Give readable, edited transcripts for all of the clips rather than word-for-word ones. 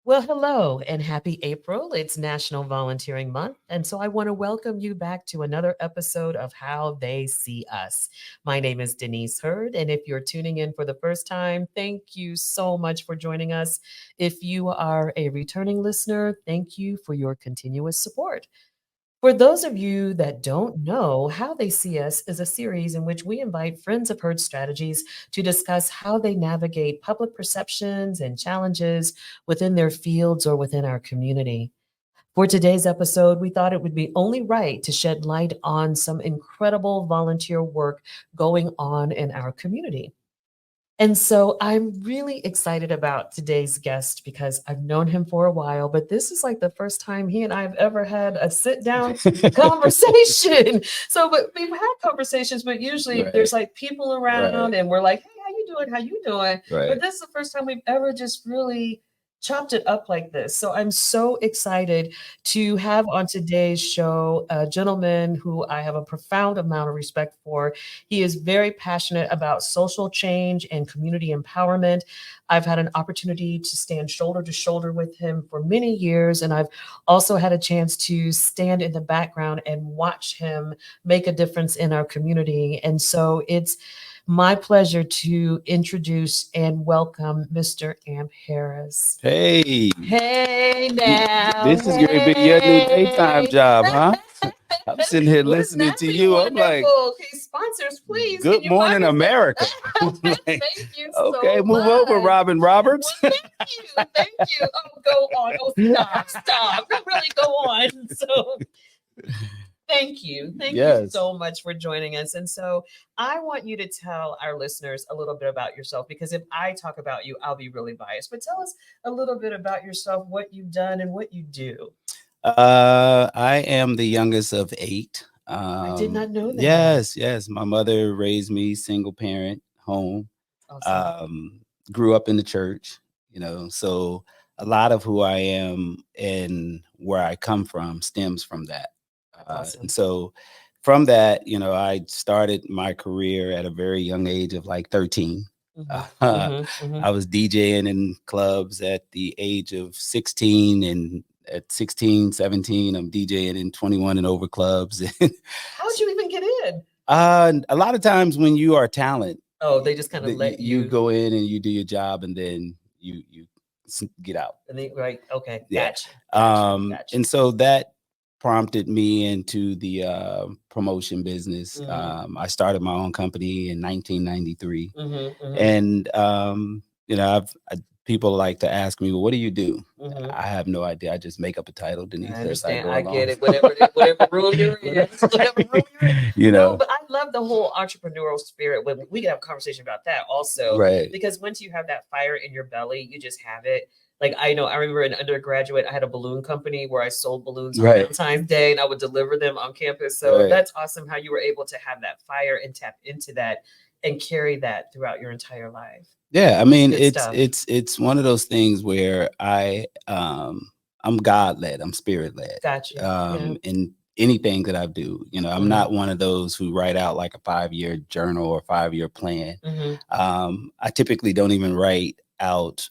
Well, hello and happy April. It's National Volunteering Month. And so I want to welcome you back to another episode of How They See Us. My name is Denise Hurd. And if you're tuning in for the first time, thank you so much for joining us. If you are a returning listener, thank you for your continuous support. For those of you that don't know, How They See Us is a series in which we invite friends of Herd Strategies to discuss how they navigate public perceptions and challenges within their fields or within our community. For today's episode, we thought it would be only right to shed light on some incredible volunteer work going on in our community. And so I'm really excited about today's guest because I've known him for a while, but this is like the first time he and I have ever had a sit down conversation. So, but we've had conversations, but usually Right, there's like people around right, and we're like, hey, how you doing? How you doing? But right. this is the first time we've ever just really chopped it up like this. So I'm so excited to have on today's show a gentleman who I have a profound amount of respect for. He is very passionate about social change and community empowerment. I've had an opportunity to stand shoulder to shoulder with him for many years, and I've also had a chance to stand in the background and watch him make a difference in our community. And so it's my pleasure to introduce and welcome Mr. Amp Harris. Hey, Hey now, this is going to be your new daytime hey. job, huh? I'm sitting here Wouldn't listening that to be you. I'm like, wonderful? Okay, sponsors, please, can good you find morning, us America. some? I'm like, Thank you okay, so move over, much. Robin Well, Roberts. thank you. Thank you. Oh, go on. Oh, stop. Really go on. So thank you. Thank you Yes. so much for joining us. And so I want you to tell our listeners a little bit about yourself because if I talk about you, I'll be really biased. But tell us a little bit about yourself, what you've done and what you do. I am the youngest of eight. I did not know that. Yes. My mother raised me single parent home. Awesome. Um, Grew up in the church, so a lot of who I am and where I come from stems from that. And Awesome. so from that, I started my career at a very young age of like 13. Mhm, Uh, mhm, mhm. I was DJing in clubs at the age of 16, and at 16, 17, I'm DJing in 21 and over clubs. How'd you even get in? A lot of times when you are talent, Oh, they just kinda let you you go in and you do your job, and then you get out. and they right, okay, Yeah. got you, got you, got you. And so that prompted me into the promotion business. Mhm, I started my own company in 1993, mhm, mhm, and people like to ask me, well, what do you do? mhm. I have no idea. I just make up a title, I Denise, as I understand, go I get along. it, whatever room you're in, whatever room you're in. you No, know, but I love the whole entrepreneurial spirit, when we can have a conversation about that also, right, because once you have that fire in your belly, you just have it. Like, I know I remember in undergraduate, I had a balloon company where I sold balloons on right, Valentine's Day, and I would deliver them on campus, so right. that's awesome how you were able to have that fire and tap into that and carry that throughout your entire life. Yeah, I It's mean, good stuff. it's one of those things where I'm God led, I'm spirit led, Got you. Yeah. in anything that I do. I'm Mhm, not one of those who write out like a 5-year journal or 5-year plan. mhm. I typically don't even write out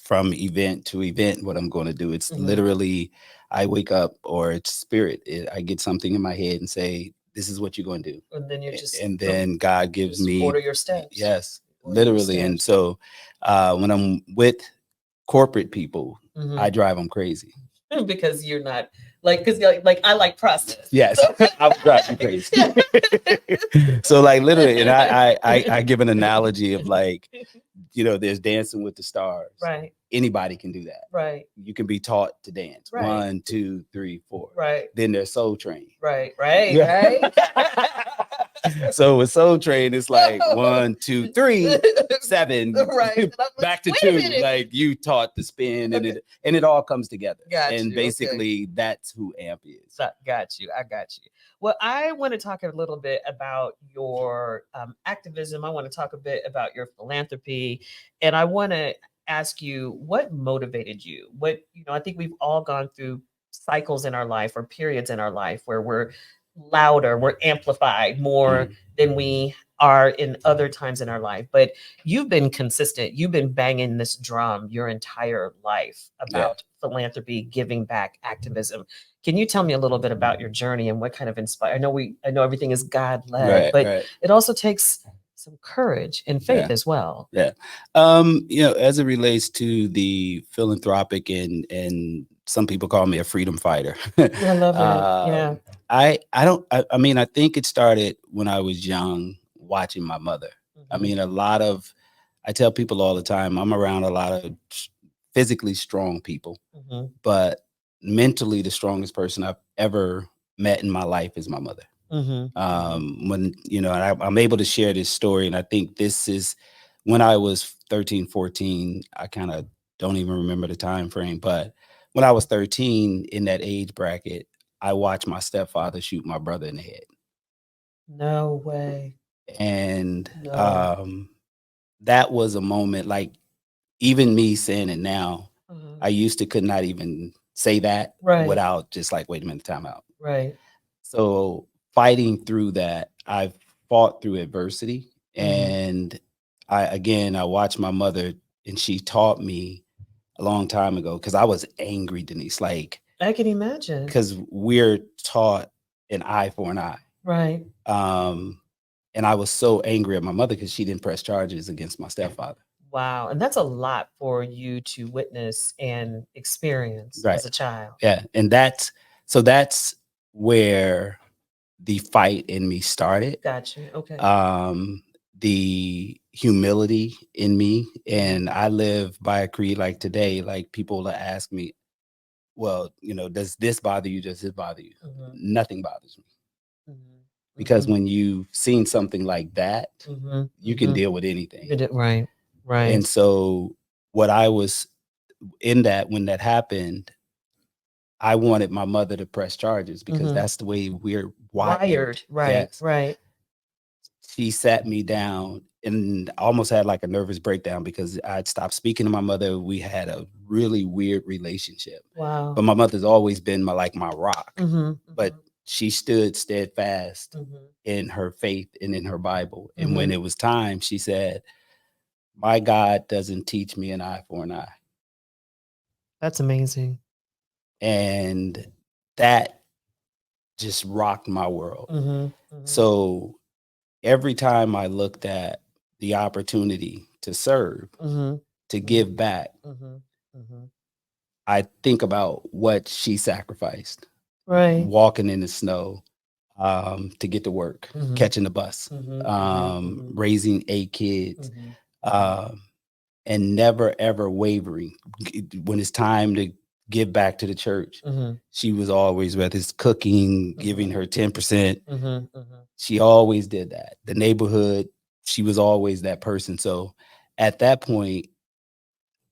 from event to event what I'm going to do. It's Mhm. literally I wake up, or it's spirit. I get something in my head and say, "This is what you're going to do," And then you just and then God gives just me, order your steps. yes, Order your literally. And steps. so when I'm with corporate people, I Mhm. drive them crazy. Because you're not like, because like I like process. Yes, So I would drive you crazy. So like literally, and I give an analogy of like, there's Dancing with the Stars. right, Anybody can do that. right, You can be taught to dance. right, 1, 2, 3, 4. right, Then there's Soul Train. right, right, Yeah. right. So with Soul Train, it's like 1, 2, 3, 7, Right. And I'm like, back to wait a 2. minute. Like you taught the spin, and Okay. it all comes together. Got And you. Okay. basically, that's who AMP is. Got you. I got you. Well, I want to talk a little bit about your activism. I want to talk a bit about your philanthropy. And I want to ask you what motivated you? I think we've all gone through cycles in our life or periods in our life where we're louder, we're amplified more Mhm. than we are in other times in our life. But you've been consistent. You've been banging this drum your entire life Yeah. about philanthropy, giving back, activism. Can you tell me a little bit about your journey and what kind of inspire? I know everything is God led, Right. but Right. it also takes some courage and faith Yeah. as well. Yeah. As it relates to the philanthropic and some people call me a freedom fighter. I love it. Yeah. um, I mean, I think it started when I was young, watching my mother. I Mhm. mean, I tell people all the time, I'm around a lot of physically strong people, Mhm. but mentally the strongest person I've ever met in my life is my mother. Mhm. Mhm. When and I'm able to share this story, and I think this is when I was 13, 14. I kind of don't even remember the time frame, but when I was 13, in that age bracket, I watched my stepfather shoot my brother in the head. No way. And No. that was a moment, like, even me saying it now, Uh-huh. I used to could not even say that Right. without just like, wait a minute, time out. Right. So fighting through that, I've fought through adversity. Mhm. And I watched my mother, and she taught me a long time ago, because I was angry, Denise, like, I can imagine. because we're taught an eye for an eye. Right. Um, and I was so angry at my mother because she didn't press charges against my stepfather. Wow. And that's a lot for you to witness and experience Right. as a child. Yeah. And that's where the fight in me started. Gotcha. Okay. um the humility in me, and I live by a creed. Like today, like, people will ask me, well, does this bother you, does this bother you? Mhm. Nothing bothers me, Mhm. because Mhm. when you've seen something like that, Mhm. you can Mhm. deal with You anything. can do right. Right. And so, what I was in that when that happened, I wanted my mother to press charges, because Mhm. that's the way we're wired. Wired. Right. Yes. Right. She sat me down and almost had like a nervous breakdown, because I'd stopped speaking to my mother. We had a really weird relationship, Wow. but my mother's always been my rock. Mhm. But Mhm. she stood steadfast Mhm. in her faith and in her Bible. And when Mhm. it was time, she said, "My God doesn't teach me an eye for an eye." That's amazing. And that just rocked my world. Mhm. Mhm. So every time I looked at the opportunity to serve, Mhm. to Mhm. give back, Mhm. Mhm. I think about what she sacrificed, Right. walking in the snow, to get to work, Mhm. catching the bus, Mhm. Mhm. Mhm. raising 8 kids, Mhm. Mhm. um, and never ever wavering. When it's time to give back to the church, Mhm. she was always, whether it's cooking, giving Mhm. her 10%. Mhm. Mhm. She always did that. The neighborhood, she was always that person. So at that point,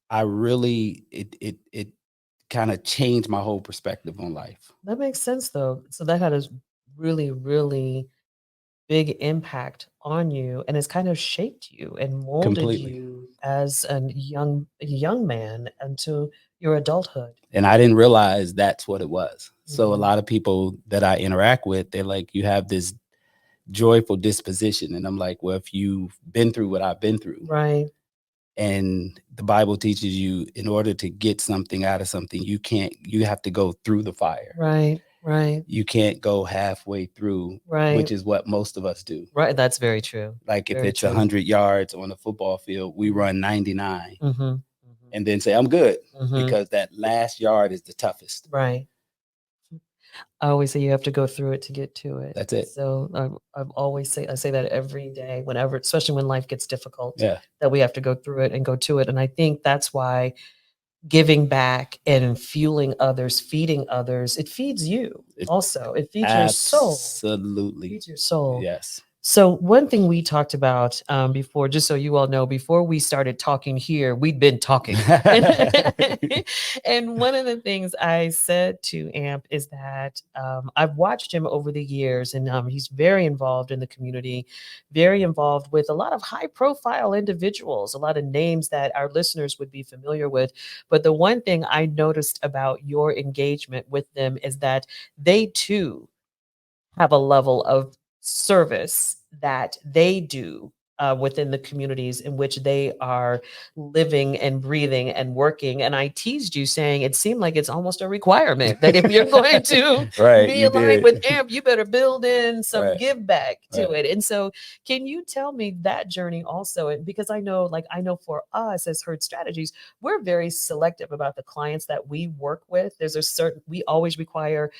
I really it kind of changed my whole perspective on life. That makes sense though. So that had a really, really big impact on you and it's kind of shaped you and molded Completely. you as a young man into your adulthood. And I didn't realize that's what it was. So a Mhm. lot of people that I interact with, they're like, you have this joyful disposition. And I'm like, well, if you've been through what I've been through, Right. and the Bible teaches you, in order to get something out of something, you have to go through the fire. Right. Right. You can't go halfway through, Right. which is what most of us do. Right. That's very true. Like, if Very it's true. 100 yards on a football field, we run 99 Mhm. Mhm. and then say, I'm good, Mhm. because that last yard is the toughest. Right. I always say you have to go through it to get to it. That's it. So I say that every day, whenever, especially when life gets difficult, Yeah. that we have to go through it and go to it. And I think that's why giving back and fueling others, feeding others, it feeds you It, also. It feeds your soul. absolutely. Feeds your soul. Yes. So one thing we talked about before, just so you all know, before we started talking here, we'd been talking. And one of the things I said to Amp is that I've watched him over the years, and he's very involved in the community, very involved with a lot of high profile individuals, a lot of names that our listeners would be familiar with. But the one thing I noticed about your engagement with them is that they too have a level of service that they do within the communities in which they are living and breathing and working. And I teased you saying it seemed like it's almost a requirement that if you're going to Right, be you aligned did. with AMP, you better build in some Right, give back to right. it. And so, can you tell me that journey also? And because I know, like, I know for us as Herd Strategies, we're very selective about the clients that we work with. There's a certain, we always require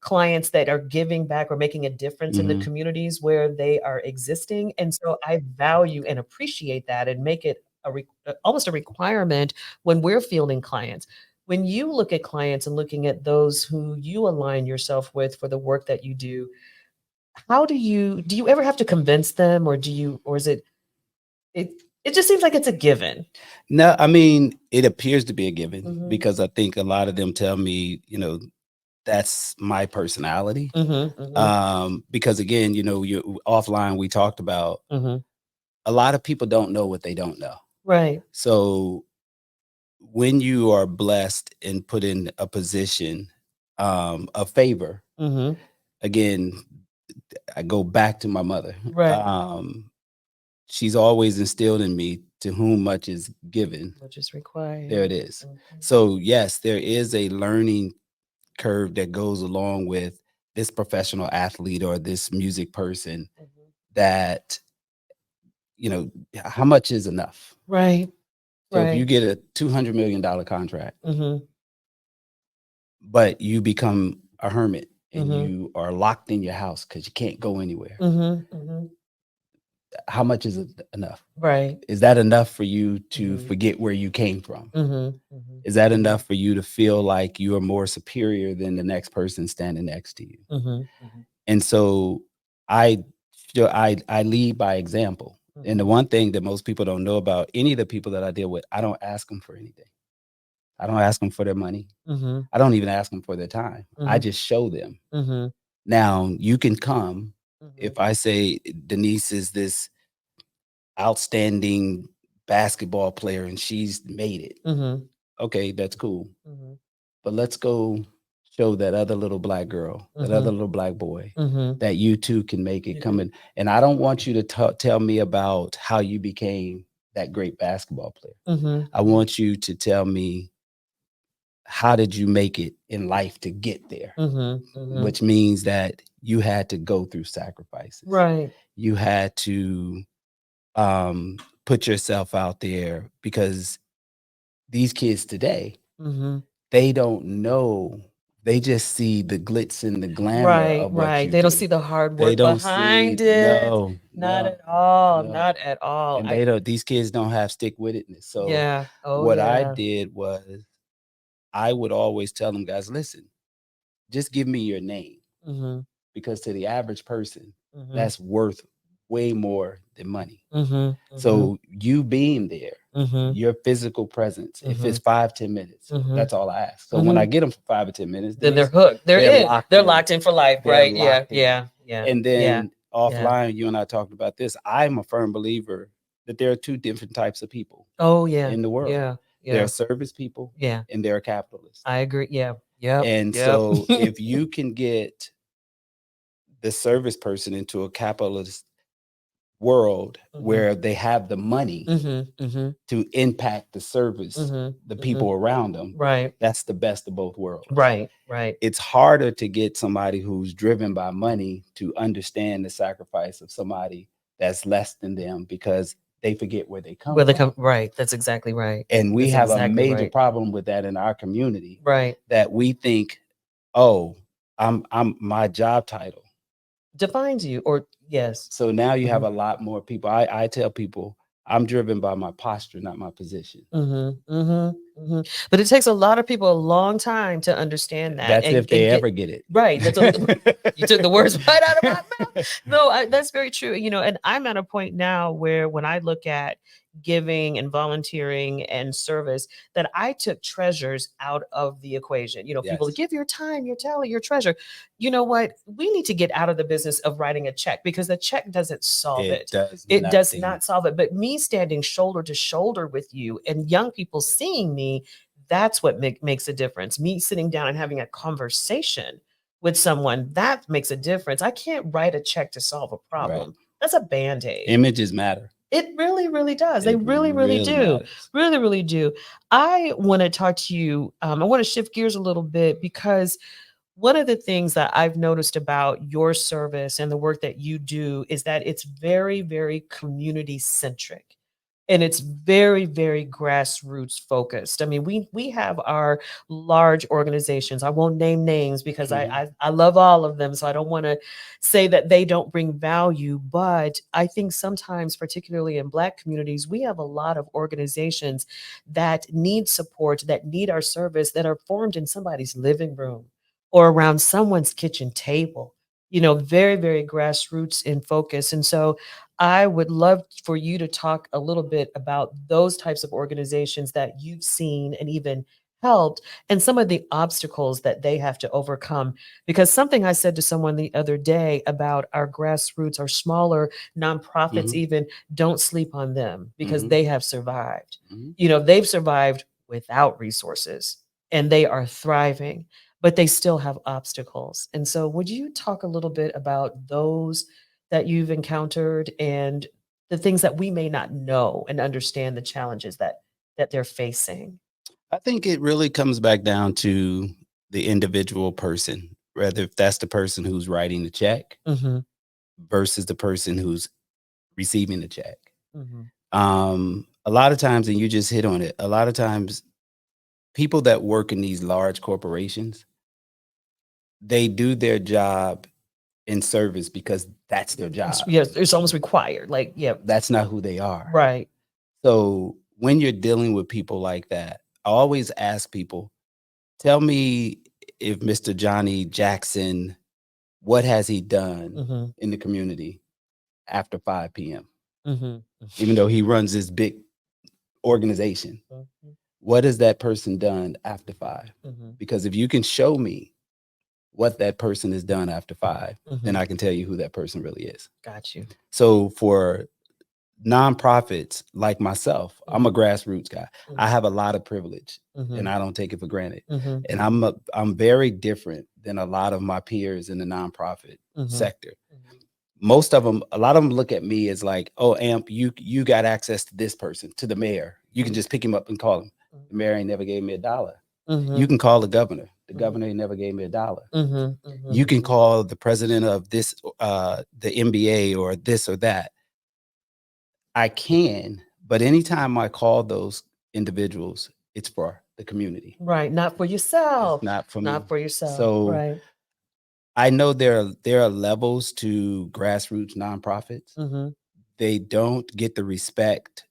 clients that are giving back or making a difference in the Mhm. communities where they are existing. And so I value and appreciate that and make it almost a requirement when we're fielding clients. When you look at clients and looking at those who you align yourself with for the work that you how do you ever have to convince them, or do you, or is it it just seems like it's a given. No, I mean, it appears to be a given Mhm. because I think a lot of them tell me, that's my personality. Mhm. Mhm. Because again, you offline we talked about Mhm. a lot of people don't know what they don't know. Right. So when you are blessed and put in a position of favor, Mhm. again, I go back to my mother. Right. She's always instilled in me, to whom much is given, Which is there it required. is. Mhm. So yes, there is a learning curve that goes along with this professional athlete or this music person, Mhm. that, how much is enough? Right. So if you Right. get a $200 million contract, Mhm. but you become a hermit and Mhm. you are locked in your house because you can't go anywhere, Mhm. Mhm. how much is it enough? Right. Is that enough for you to Mhm. forget where you came from? Mhm. Mhm. Is that Mhm. enough for you to feel like you are more superior than the next person standing next to you? Mhm. Mhm. And so I I lead by example. And the Mhm. one thing that most people don't know about any of the people that I deal with, I don't ask them for anything. I don't ask them for their money. Mhm. I don't even ask them for their time. I Mhm. just show them. Mhm. Now, you can come Mhm. if I say Denise is this outstanding basketball player and she's made it. Mhm. Okay, that's cool. Mhm. But let's go show that other little black girl, that other Mhm. little black boy, Mhm. that you too can make it You come can. in. And I don't want you to tell me about how you became that great basketball player. Mhm. I Mhm. want you to tell me, how did you make it in life to get there? Mhm. Mhm. Which means that you had to go through sacrifices. Right. You had to put yourself out there, because these kids today, Mhm. they don't know. They just see the glitz and the glamour Right, of what right. you They don't see do. the hard They work don't see, behind it. no, Not no, at all. no. Not at all. And they don't, these kids don't have stick with itness. So Yeah. Oh what I yeah. did was I would always tell them, guys, listen, just give me your name, Mhm. because to the average person, Mhm. that's worth way more than money. Mhm. Mhm. So you being there, Mhm. your physical presence, if it's Mhm. 5-10 minutes, Mhm. that's all I ask. So when I Mhm. get them for 5 or 10 minutes, Then they're Denise, hooked. They're they're in. locked They're in. locked in for life, They're right? Yeah. locked in. Yeah. Yeah. And Yeah. then Yeah. offline, you and I talked about this. I'm a firm believer that there are two different types of people Oh yeah. in the world. Yeah. There are Yeah. service people Yeah. and there are capitalists. I agree. Yeah. Yep. And Yep. so if you can get the service person into a capitalist world Mhm. where they have the money Mhm. Mhm. to impact the service, Mhm. the Mhm. people around them, Right. that's the best of both worlds. Right. Right. It's harder to get somebody who's driven by money to understand the sacrifice of somebody that's less than them, because they forget where they come Where they come. from. Right. That's exactly right. And we That's have a exactly major right. problem with that in our community, Right. that we think, oh, I'm my job title. Defines you, or yes. So now you have Mhm. a lot more people. I tell people, I'm driven by my posture, not my position. Mhm. Mhm. Mhm. But it takes a lot of people a long time to understand that That's if and they get ever get it. right. That's a, you took the words right out of my mouth. No, that's very true. And I'm at a point now where when I look at giving and volunteering and service, that I took treasures out of the equation. People Yes, give your time, your talent, your treasure. You know what? We need to get out of the business of writing a check, because the check doesn't solve it it. does It does nothing. not solve it. But me standing shoulder to shoulder with you and young people seeing me, that's what makes a difference. Me sitting down and having a conversation with someone, that makes a difference. I can't write a check to solve a Right. problem. That's a Band-Aid. Images matter. It really, really does. They It really really do. matters. Really, really do. I want to talk to you. I want to shift gears a little bit because one of the things that I've noticed about your service and the work that you do is that it's very, very community centric. And it's very, very grassroots focused. I mean, we have our large organizations. I won't name names because I love all of them, so I don't want to say that they don't bring value. But I think sometimes, particularly in Black communities, we have a lot of organizations that need support, that need our service, that are formed in somebody's living room or around someone's kitchen table. Very, very grassroots in focus. And so I would love for you to talk a little bit about those types of organizations that you've seen and even helped, and some of the obstacles that they have to overcome. Because something I said to someone the other day about our grassroots, our smaller nonprofits, even, don't sleep on them because they have survived. They've survived without resources and they are thriving, but they still have obstacles. And so, would you talk a little bit about those that you've encountered and the things that we may not know and understand the challenges that they're facing? I think it really comes back down to the individual person, whether if that's the person who's writing the check Mm-hmm. versus the person who's receiving the check. Mm-hmm. A lot of times, and you just hit on it, a lot of times people that work in these large corporations, they do their job in service because that's their job. Yes, it's almost required. Like, yeah, That's not who they are. right. So when you're dealing with people like that, I always ask people, tell me if Mr. Johnny Jackson, what has he done Mm-hmm. in the community after 5 p.m.? Mm-hmm. Even though he runs this big organization, Mm-hmm. what has that person done after 5? Mm-hmm. Because if you can show me what that person has done after 5, then I can tell you who that person really is. Got you. So for nonprofits like myself, I'm a grassroots guy. I have a lot of privilege and I don't take it for granted. And I'm very different than a lot of my peers in the nonprofit sector. Most of them, a lot of them look at me as like, oh, AMP, you got access to this person, to the mayor. You can just pick him up and call him. The mayor ain't never gave me $1. You can call the governor. The governor ain't never gave me $1. You can call the president of this, the NBA or this or that. I can, but anytime I call those individuals, it's for the community. Right. Not for yourself. It's not for me. Not for yourself. So right. I know there are levels to grassroots nonprofits. They don't get the respect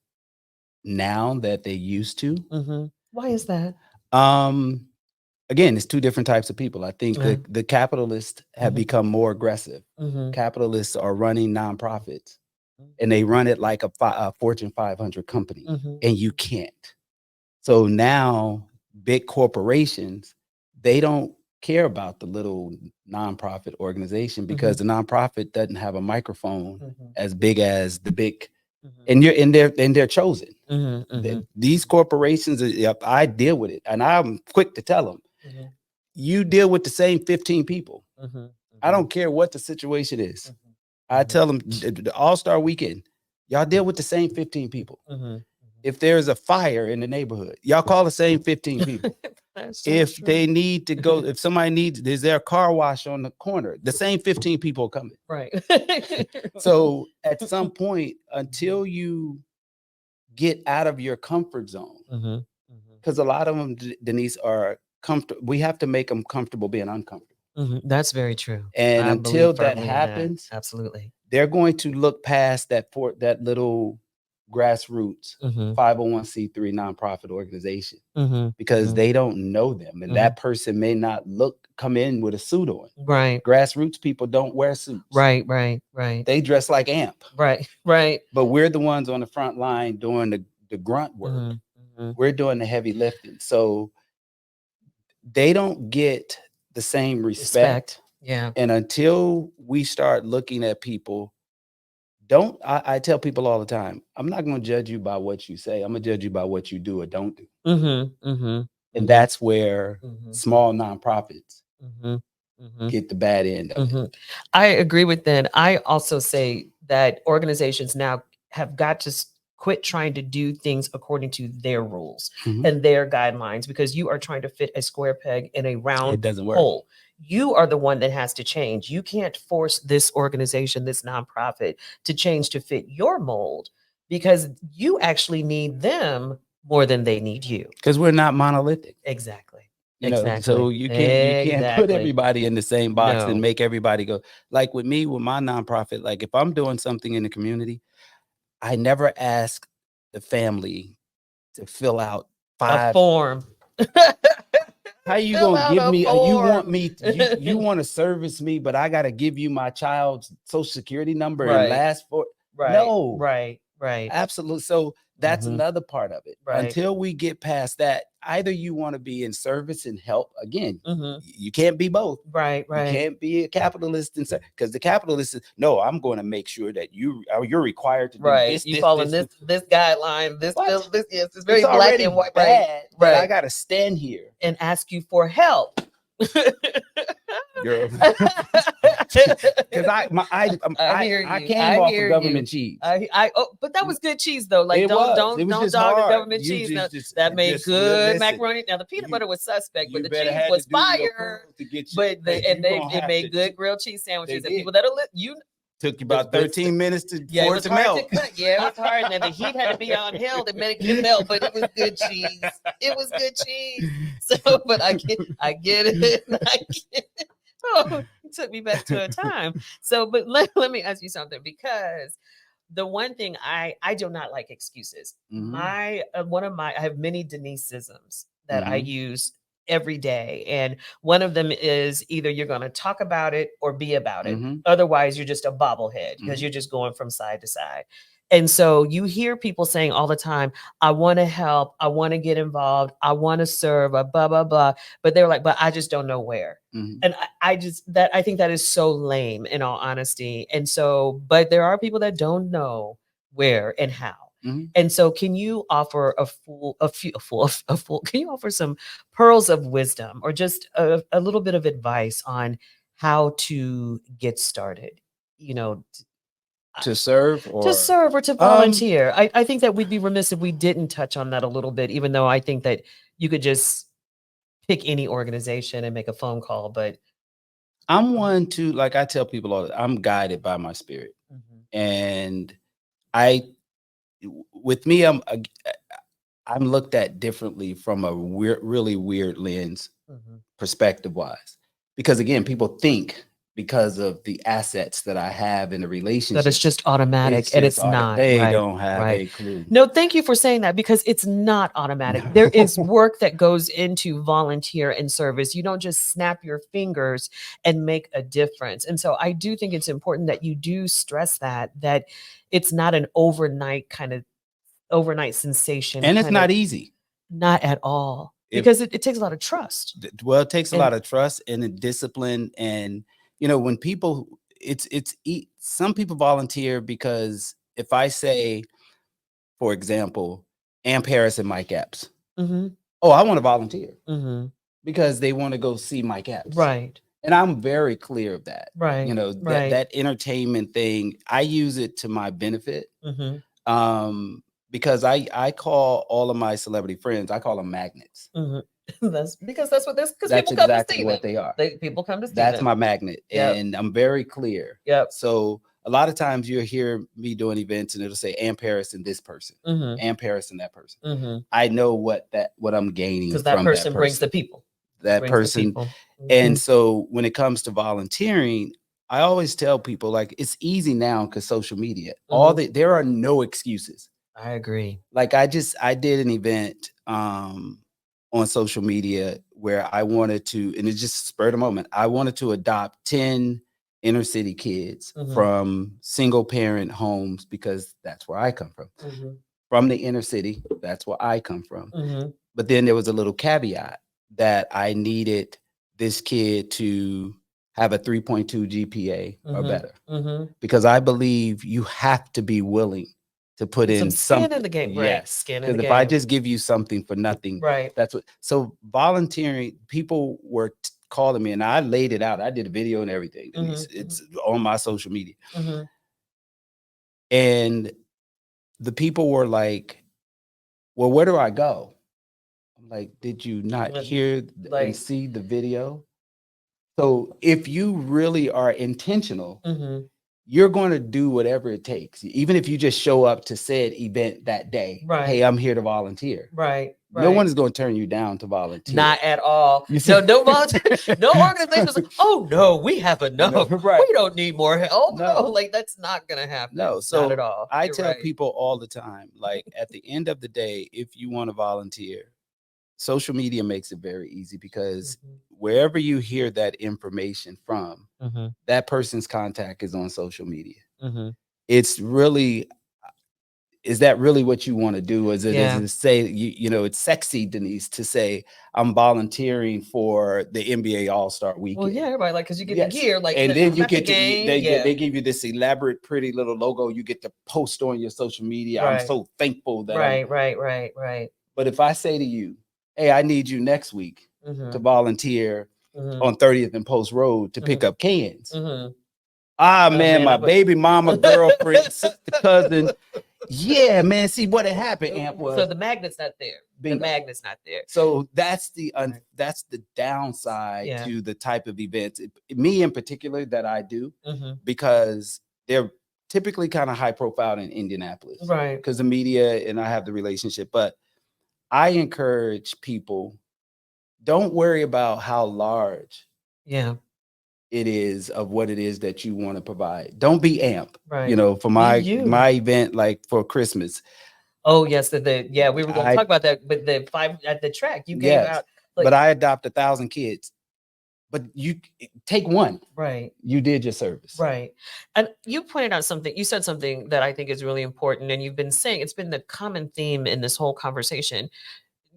now that they used to. Why is that? Again, it's two different types of people. I think the capitalists have become more aggressive. Capitalists are running nonprofits and they run it like a Fortune 500 company, and you can't. So now big corporations, they don't care about the little nonprofit organization because the nonprofit doesn't have a microphone as big as the big, and they're chosen. These corporations, I deal with it, and I'm quick to tell them, you deal with the same 15 people. I don't care what the situation is. I tell them the All-Star weekend, y'all deal with the same 15 people. If there's a fire in the neighborhood, y'all call the same 15 people. If they need to go, if somebody needs, is there a car wash on the corner? The same 15 people are coming. Right. So at some point, until you get out of your comfort zone, because a lot of them, Denise, are comfortable. We have to make them comfortable being uncomfortable. That's very true. And until that happens, absolutely, they're going to look past that little grassroots 501c3 nonprofit organization because they don't know them, and that person may not come in with a suit on. Right. Grassroots people don't wear suits. Right. They dress like AMP. Right. But we're the ones on the front line doing the grunt work. We're doing the heavy lifting. So they don't get the same respect. Yeah. And until we start looking at people, I tell people all the time, I'm not going to judge you by what you say. I'm going to judge you by what you do or don't do. And that's where small nonprofits get the bad end of it. I agree with that. I also say that organizations now have got to quit trying to do things according to their rules Mhm. and their guidelines, because you are trying to fit a square peg in a round It doesn't work. hole. You are the one that has to change. You can't force this organization, this nonprofit, to change to fit your mold, because you actually need them more than they need you. Because we're not monolithic. Exactly. You know, Exactly. so you can't put Exactly. everybody in the same box and No. make everybody go. Like with me, with my nonprofit, like if I'm doing something in the community, I never ask the family to fill out A 5. form. How you Fill gonna out give a me? You want form. me? You want to service me, but I got to give you my child's social security number and Right. last four? Right. No, Right. Right. absolutely. So that's Mhm. another part of it. Right. Until we get past that, either you want to be in service and help. Again, Mhm. you can't be both. Right. You Right. can't be a capitalist and because the capitalist is no. I'm going to make sure that you're required to do Right. this, You this, following this. this guideline, this What? bill, this, yes, it's very It's black already and white. Right. bad that I Right. got to stand here. And ask you for help. Girl, because I You. came I off of hear you. government cheese. But that was good cheese though. Like It was don't just dog the hard. government You cheese. Now, just that made just good listen. macaroni. Now the peanut butter was suspect, but You the better cheese had was to do your fire. crew to get you. But it made good To, grilled cheese sandwiches. they And did. people that are you Took you about 13 minutes to yeah, it for was it to hard melt. to cut. Yeah, it was hard. And then the heat had to be on held to make it melt, but it was good cheese. It was good cheese. So, but I get it. I get it. Oh, it took me back to a time. So, but let me ask you something, because the one thing I do not like excuses. My one of my I have many Deniseisms that I use every day, and one of them is either you're going to talk about it or be about it. Otherwise, you're just a bobblehead because you're just going from side to side. And so you hear people saying all the time, I want to help, I want to get involved, I want to serve, blah blah blah. But they're like, but I just don't know where. And I just that I think that is so lame, in all honesty. And so, but there are people that don't know where and how. And so, can you offer can you offer some pearls of wisdom, or just a little bit of advice on how to get started? You know, To serve or to volunteer. I think that we'd be remiss if we didn't touch on that a little bit, even though I think that you could just pick any organization and make a phone call. But I'm one to, like I tell people all, I'm guided by my spirit, and with me, I'm looked at differently from a really weird lens, perspective wise, because again, people think because of the assets that I have in the relationship that it's just automatic, and it's not. They Right, don't have right. a clue. No, thank you for saying that, because it's not automatic. There is work that goes into volunteer and service. You don't just snap your fingers and make a difference. And so I do think it's important that you do stress that it's not an overnight sensation, And it's not easy. Not at all, because it takes a lot of trust. Well, it takes a lot of trust and a discipline. And, when people, some people volunteer because if I say, for example, Ann Paris and Mike Epps, oh, I want to volunteer because they want to go see Mike Epps. Right. And I'm very clear of that. Right. That entertainment thing, I use it to my benefit. Because I call all of my celebrity friends, I call them magnets. That's because that's what this, because that's people exactly come to see what them. they are. People come to see That's them. my magnet. And I'm very clear. So a lot of times you'll hear me doing events and it'll say Ann Paris and this person, Ann Paris and that person. I know what I'm gaining because from that person brings the people. That person. And so when it comes to volunteering, I always tell people, like, it's easy now because social media, there are no excuses. I agree. Like I did an event on social media where I wanted to, and it just spurred a moment. I wanted to adopt 10 inner city kids from single parent homes, because that's where I come from. From the inner city, that's where I come from. But then there was a little caveat that I needed this kid to have a 3.2 GPA or better, because I believe you have to be willing to put in some skin something in the game. Yes. Right. Skin in the game. Because if I just give you something for nothing, that's what. So volunteering, people were calling me, and I laid it out. I did a video and everything. It's on my social media. And the people were like, well, where do I go? I'm like, did you not hear and Like, see the video? So if you really are intentional, mhm, you're going to do whatever it takes, even if you just show up to said event that day. right, Hey, I'm here to volunteer. right, No one right. is going to turn you down to volunteer. Not at all. You No, see? no volunteer, no organization was like, oh no, we have No, enough. right. We don't need more help. No, No, like that's not gonna happen. no. Not at So all. I You're tell right. people all the time, like at the end of the day, if you want to volunteer, social media makes it very easy because Mhm, wherever you hear that information from, mhm, that person's contact is on social media. mhm. It's really, is that really what you want to do? Is Yeah. it say you know it's sexy, Denise, to say I'm volunteering for the NBA All-Star Well, weekend? yeah, everybody like because you get the Yes, gear, like and the then you after get to game. Yeah. they give you this elaborate, pretty little logo. You get to post on your social media. I'm Right. so thankful that I'm. Right. Right. Right. Right. But if I say to you, hey, I need you next week to Mhm. volunteer Mhm. on 30th and Post Road to pick Mhm. up cans. Mhm. Ah, Oh man, man, my I'm a baby mama, girlfriend, sister, cousin. Yeah, man. See what had happened, Amp, so was the magnet's not there. The bingo. magnet's not there. So that's the Right. that's the downside Yeah. to the type of events, me in particular, that I do, Mhm. because they're typically kind of high profile in Indianapolis Right. because the media and I have the relationship. But I encourage people, don't worry about how large Yeah. it is of what it is that you want to provide. Don't be Amp. You Right. know, for Be my you. event, like for Christmas, Oh yes, the yeah, we were going to I talk about that, but the 5 at the track you gave yes, out like but I adopt 1,000 kids. But you take one, right. you did your service. Right. And you pointed out something, you said something that I think is really important. And you've been saying it's been the common theme in this whole conversation.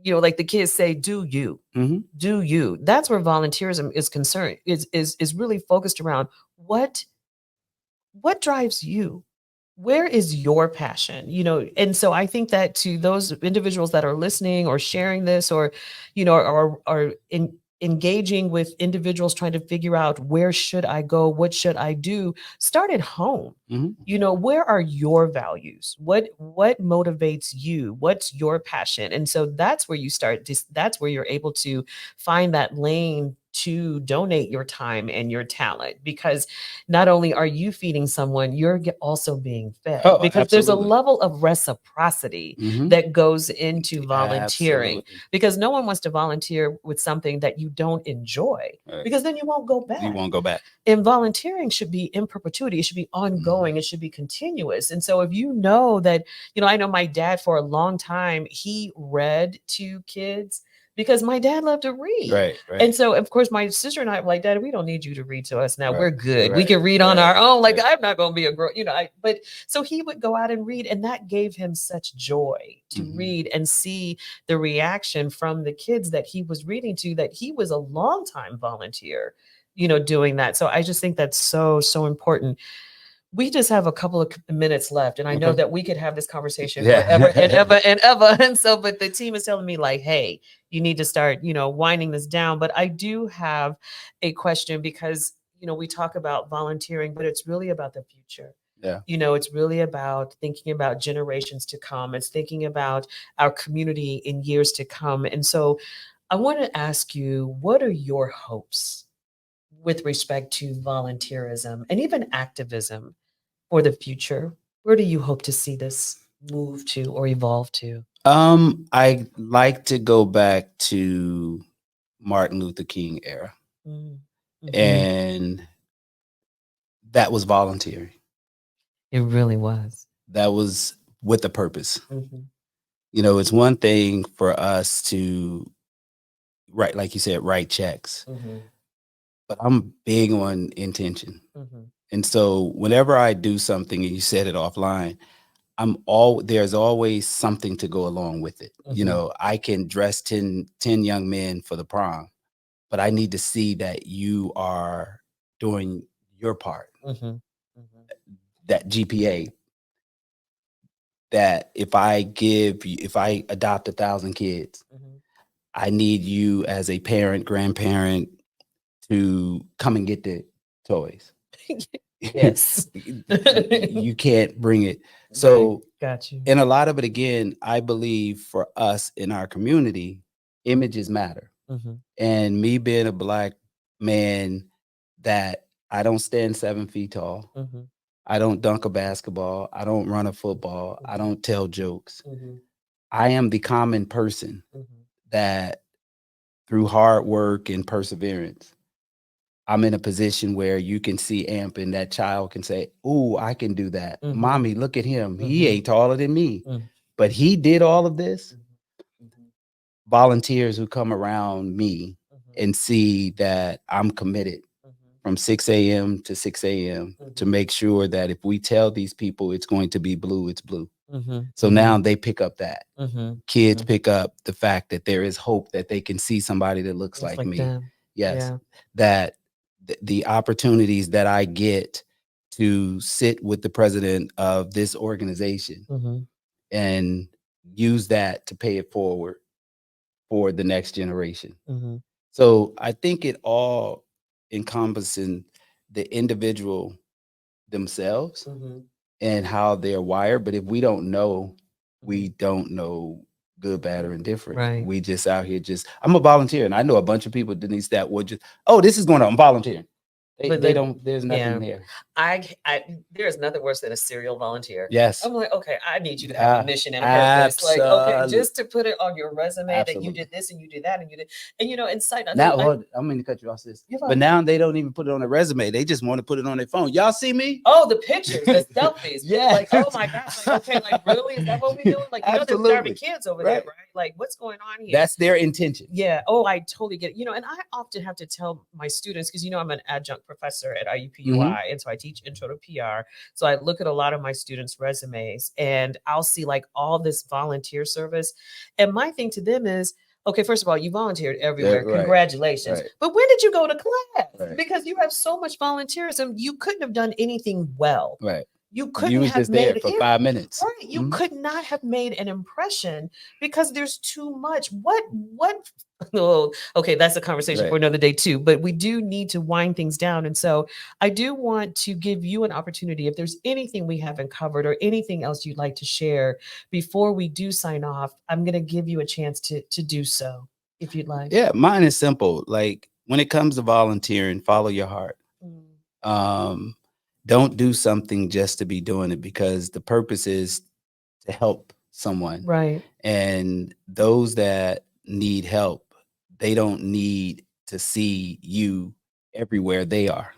You know, like the kids say, do you, Mhm. do you? That's where volunteerism is concerned, is really focused around what drives you? Where is your passion? You know, and so I think that to those individuals that are listening or sharing this or, you know, are engaging with individuals trying to figure out where should I go, what should I do, start at home. Mhm. You know, where are your values? What motivates you? What's your passion? And so that's where you start. That's where you're able to find that lane to donate your time and your talent, because not only are you feeding someone, you're also being fed, Oh, because there's a absolutely. level of reciprocity Mhm. that goes into volunteering, Absolutely. because no one wants to volunteer with something that you don't enjoy, Right. because then you won't go You back. won't go back. And volunteering should be in perpetuity. It should be ongoing. It should be continuous. And so if you know that, you know, I know my dad for a long time, he read to kids because my dad loved to read. Right, right. And so, of course, my sister and I were like, Dad, we don't need you to read to us now. Right, We're good. We right, can read on right, our own. Like, right. I'm not going to be a girl, you know. But so he would go out and read, and that gave him such joy to Mhm. read and see the reaction from the kids that he was reading to, that he was a longtime volunteer, you know, doing that. So I just think that's so important. We just have a couple of minutes left, and I know Okay. that we could have this conversation Yeah. forever and ever and ever. And so, but the team is telling me like, hey, you need to start, you know, winding this down. But I do have a question, because, you know, we talk about volunteering, but it's really about the future. Yeah. You know, it's really about thinking about generations to come. It's thinking about our community in years to come. And so I want to ask you, what are your hopes with respect to volunteerism and even activism for the future? Where do you hope to see this move to or evolve to? I like to go back to Martin Luther King era, Mm, mhm. and that was volunteering. It really was. That was with a purpose. Mhm, You know, it's one thing for us to write, like you said, write checks, mhm, but I'm big on intention. mhm, And so whenever I do something, and you said it offline, there's always something to go along with it. You mhm, know, I can dress 10 young men for the prom, but I need to see that you are doing your part. mhm, mhm, That GPA, that if I adopt 1,000 kids, mhm. I need you as a parent, grandparent, to come and get the toys. Yes. You can't bring it. Right. So, Got you. and a lot of it, again, I believe for us in our community, images matter. Mhm. And me being a Black man, that I don't stand 7 feet tall, Mhm. I don't dunk a basketball, I don't run a football, I Mhm. don't tell jokes. Mhm. I am the common person Mhm. that, through hard work and perseverance, I'm in a position where you can see AMP and that child can say, "Ooh, I can do that. Mhm. Mommy, look at him. He Mhm. ain't taller than me, Mm. but he did all of this." Mhm. Mhm. Volunteers who come around me Mhm. and see that I'm committed Mhm. from 6 a.m. to 6 a.m. to Mhm. make sure that if we tell these people it's going to be blue, it's blue. Mhm. So now Mhm. they pick up that. Mhm. Kids Mhm. pick up the fact that there is hope, that they can see somebody that looks Looks like like me. them. Yes. Yeah. That the opportunities that I get to sit with the president of this organization Mhm. and use that to pay it forward for the next generation. Mhm. So I think it all encompassing the individual themselves Mhm. and how they're wired. But if we don't know, we Mhm. don't know good, bad, or indifferent. Right. We just out here just, I'm a volunteer. And I know a bunch of people, Denise, that would just, oh, this is going on, I'm volunteering. But They like, don't, there's nothing yeah, there. I there is nothing worse than a serial volunteer. Yes. I'm like, okay, I need you to have a mission and a purpose. Like, okay, Absolutely. just to put it on your resume that you Absolutely. did this and you did that and you did, and in sight, Now, hold, I'm going to cut you off, sis. you're But fine. now they don't even put it on a resume. They just want to put it on their phone. Y'all see me? Oh, the pictures, the selfies. Yes. Like, oh my gosh, like, okay, like really? Is that what we're doing? Like, there's starving Absolutely. kids over there, Right. right? Like, what's going on here? That's their intention. Yeah. Oh, I totally get it. And I often have to tell my students, because I'm an adjunct professor at IUPUI, and so I teach intro to PR. So I look at a lot of my students' resumes, and I'll see like all this volunteer service. And my thing to them is, okay, first of all, you volunteered everywhere. Right. Congratulations. Right. But when did you go to class? Right. Because you have so much volunteerism, you couldn't have done anything well. Right. You You couldn't was have just there made for it. 5 minutes. Right. You could not have made an impression because there's too much. What oh, okay, that's a conversation for Right. another day too, but we do need to wind things down. And so I do want to give you an opportunity, if there's anything we haven't covered or anything else you'd like to share before we do sign off, I'm going to give you a chance to do so if you'd like. Yeah, mine is simple. Like, when it comes to volunteering, follow your heart. Mm. Um, don't do something just to be doing it, because the purpose is to help someone. Right. And those that need help, they don't need to see you everywhere they are.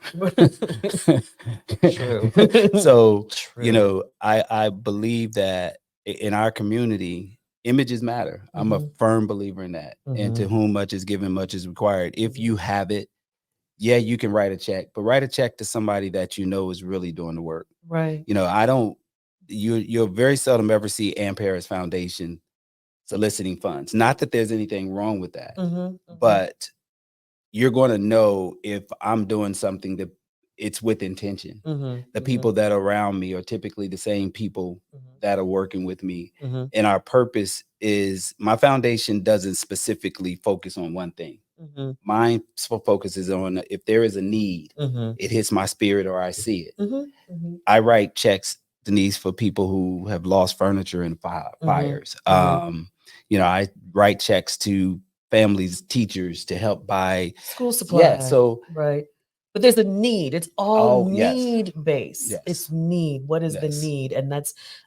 True. So, True. I believe that in our community, images matter. I'm a Mhm. firm believer in that. And to Mhm. whom much is given, much is required. If Mhm. you have it, yeah, you can write a check, but write a check to somebody that you know is really doing the work. Right. I don't, you'll very seldom ever see AMP Foundation soliciting funds. Not that there's anything wrong with that, Mhm. Mhm. but you're going to know if I'm doing something that it's with intention. Mhm. The Mhm. people that are around me are typically the same people Mhm. that are working with me. Mhm. And our purpose is, my foundation doesn't specifically focus on one thing. Mhm. Mine focuses on, if there is a need, Mhm. it hits my spirit or I see it. Mhm. Mhm. I write checks, Denise, for people who have lost furniture in Mhm. fires. Mhm. I write checks to families, teachers, to help buy. School Yeah. supply. So, Right. But there's a need. It's all oh yes, need based. It's yes, need. What is the yes, need? And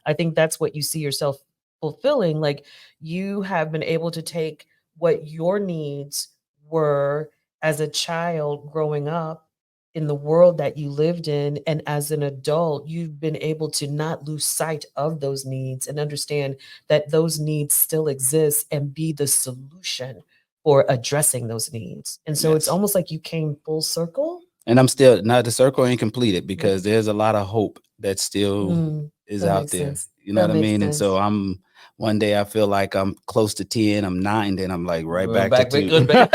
I think that's what you see yourself fulfilling. Like, you have been able to take what your needs were as a child growing up in the world that you lived in. And as an adult, you've been able to not lose sight of those needs and understand that those needs still exist and be the solution for addressing those needs. And so it's yes. almost like you came full circle. And I'm still not, the circle ain't completed, Mm. because there's a lot of hope that still is That out makes there. sense. You know That what I makes mean? And so sense. one day I feel like I'm close to 10, I'm 9, then I'm like right We're back to back, we're 2. good, back.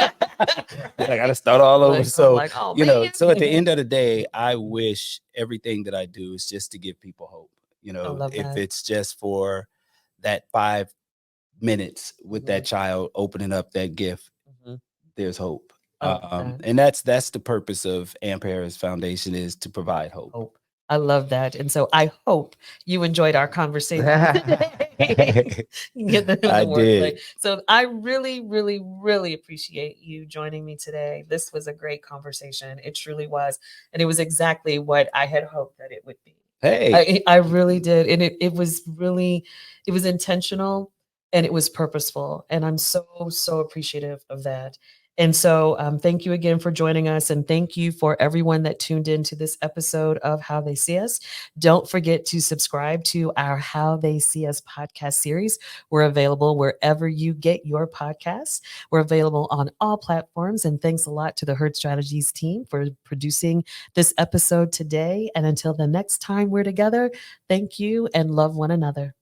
Then I got to start all over. Like, I'm So, like, oh man. so at the end of the day, I wish everything that I do is just to give people hope. I love If that. it's just for that 5 minutes with that Mhm. child opening up that gift, Mhm. there's hope. I love that. And that's the purpose of AMP Foundation, is to provide hope. Hope. I love that. And so I hope you enjoyed our conversation today. Get them in I the wordplay. did. So I really, really, really appreciate you joining me today. This was a great conversation. It truly was. And it was exactly what I had hoped that it would be. Hey, I really did. And it was really, it was intentional and it was purposeful. And I'm so, so appreciative of that. And so, thank you again for joining us. And thank you for everyone that tuned into this episode of How They See Us. Don't forget to subscribe to our How They See Us podcast series. We're available wherever you get your podcasts. We're available on all platforms. And thanks a lot to the Herd Strategies team for producing this episode today. And until the next time we're together, thank you and love one another.